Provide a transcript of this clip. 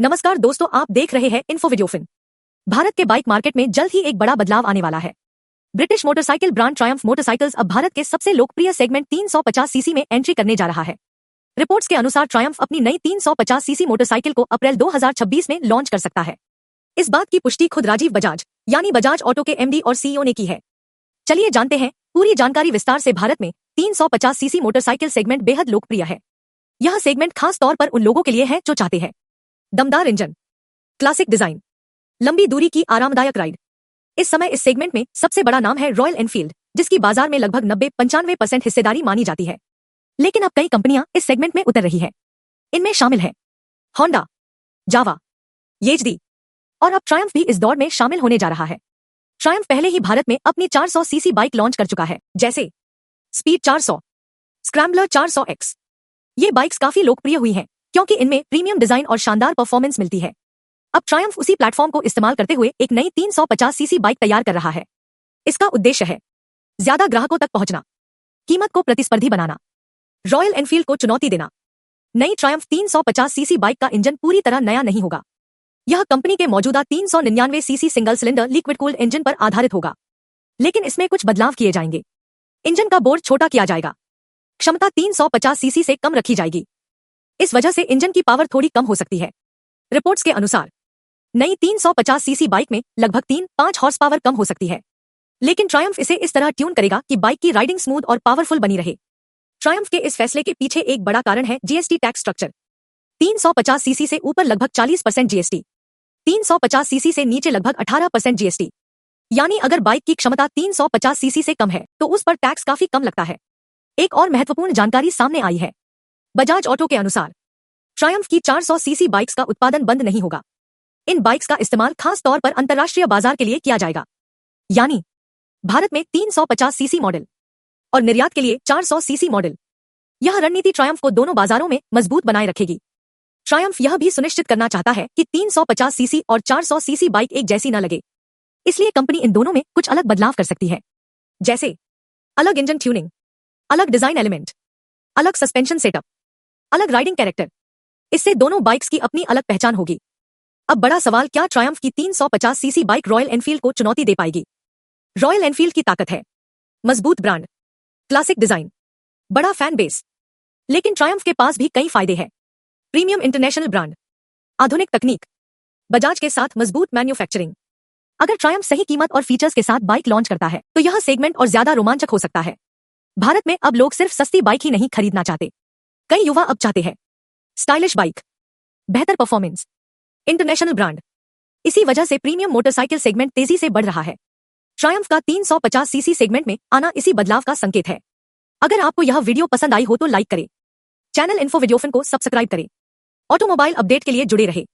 नमस्कार दोस्तों, आप देख रहे हैं इन्फो वीडियोफिन। भारत के बाइक मार्केट में जल्द ही एक बड़ा बदलाव आने वाला है। British motorcycle brand Triumph motorcycles अब भारत के सबसे लोकप्रिय सेगमेंट 350 सीसी में एंट्री करने जा रहा है। रिपोर्ट्स के अनुसार ट्रायम्फ अपनी नई 350 सीसी मोटरसाइकिल को अप्रैल 2026 में लॉन्च कर सकता है। इस बात की पुष्टि खुद राजीव बजाज यानी बजाज ऑटो के एमडी और सीईओ ने की है। चलिए जानते हैं पूरी जानकारी विस्तार से। भारत में 350 सीसी मोटरसाइकिल सेगमेंट बेहद लोकप्रिय है। यह सेगमेंट खास तौर पर उन लोगों के लिए है जो चाहते हैं दमदार इंजन, क्लासिक डिजाइन, लंबी दूरी की आरामदायक राइड। इस समय इस सेगमेंट में सबसे बड़ा नाम है रॉयल एनफील्ड, जिसकी बाजार में लगभग 90-95% हिस्सेदारी मानी जाती है। लेकिन अब कई कंपनियां इस सेगमेंट में उतर रही है। इनमें शामिल है होंडा, जावा, येजडी और अब ट्रायम्फ भी इस दौड़ में शामिल होने जा रहा है। ट्रायम्फ पहले ही भारत में अपनी 400 सीसी बाइक लॉन्च कर चुका है, जैसे स्पीड 400, स्क्रैम्बलर 400X। ये बाइक्स काफी लोकप्रिय हुई हैं क्योंकि इनमें प्रीमियम डिजाइन और शानदार परफॉर्मेंस मिलती है। अब ट्रायम्फ उसी प्लेटफॉर्म को इस्तेमाल करते हुए एक नई 350 सीसी बाइक तैयार कर रहा है। इसका उद्देश्य है ज्यादा ग्राहकों तक पहुंचना, कीमत को प्रतिस्पर्धी बनाना, रॉयल एनफील्ड को चुनौती देना। नई ट्रायम्फ 350 सीसी बाइक का इंजन पूरी तरह नया नहीं होगा। यह कंपनी के मौजूदा 399 CC single cylinder liquid cooled engine पर आधारित होगा, लेकिन इसमें कुछ बदलाव किए जाएंगे। इंजन का बोर छोटा किया जाएगा, क्षमता 350 सीसी से कम रखी जाएगी। इस वजह से इंजन की पावर थोड़ी कम हो सकती है। रिपोर्ट्स के अनुसार नई 350 सीसी बाइक में लगभग 3-5 हॉर्स पावर कम हो सकती है, लेकिन ट्रायम्फ इसे इस तरह ट्यून करेगा कि बाइक की राइडिंग स्मूथ और पावरफुल बनी रहे। ट्रायम्फ के इस फैसले के पीछे एक बड़ा कारण है जीएसटी टैक्स स्ट्रक्चर। 350 सीसी से ऊपर लगभग 40% जीएसटी, 350 सीसी से नीचे लगभग 18% जीएसटी। यानी अगर बाइक की क्षमता 350 सीसी से कम है तो उस पर टैक्स काफी कम लगता है। एक और महत्वपूर्ण जानकारी सामने आई है। बजाज ऑटो के अनुसार ट्रायम्फ की 400 सीसी बाइक्स का उत्पादन बंद नहीं होगा। इन बाइक्स का इस्तेमाल खास तौर पर अंतर्राष्ट्रीय बाजार के लिए किया जाएगा, यानी भारत में 350 सीसी मॉडल और निर्यात के लिए 400 सीसी मॉडल। यह रणनीति ट्रायम्फ को दोनों बाजारों में मजबूत बनाए रखेगी। ट्रायम्फ यह भी सुनिश्चित करना चाहता है कि 350 सीसी और 400 सीसी बाइक एक जैसी न लगे, इसलिए कंपनी इन दोनों में कुछ अलग बदलाव कर सकती है, जैसे अलग इंजन ट्यूनिंग, अलग डिजाइन एलिमेंट, अलग सस्पेंशन सेटअप, अलग राइडिंग कैरेक्टर। इससे दोनों बाइक्स की अपनी अलग पहचान होगी। अब बड़ा सवाल, क्या ट्रायम्फ की 350 सीसी बाइक रॉयल एनफील्ड को चुनौती दे पाएगी? रॉयल एनफील्ड की ताकत है मजबूत ब्रांड, क्लासिक डिजाइन, बड़ा फैन बेस। लेकिन ट्रायम्फ के पास भी कई फायदे हैं। प्रीमियम इंटरनेशनल ब्रांड, आधुनिक तकनीक, बजाज के साथ मजबूत मैन्युफैक्चरिंग। अगर ट्रायम्फ सही कीमत और फीचर्स के साथ बाइक लॉन्च करता है तो यह सेगमेंट और ज्यादा रोमांचक हो सकता है। भारत में अब लोग सिर्फ सस्ती बाइक ही नहीं खरीदना चाहते। कई युवा अब चाहते हैं स्टाइलिश बाइक, बेहतर परफॉर्मेंस, इंटरनेशनल ब्रांड। इसी वजह से प्रीमियम मोटरसाइकिल सेगमेंट तेजी से बढ़ रहा है। ट्रायम्फ का 350 सीसी सेगमेंट में आना इसी बदलाव का संकेत है। अगर आपको यह वीडियो पसंद आई हो तो लाइक करें, चैनल इन्फो वीडियोफिन को सब्सक्राइब करें, ऑटोमोबाइल अपडेट के लिए जुड़े रहे।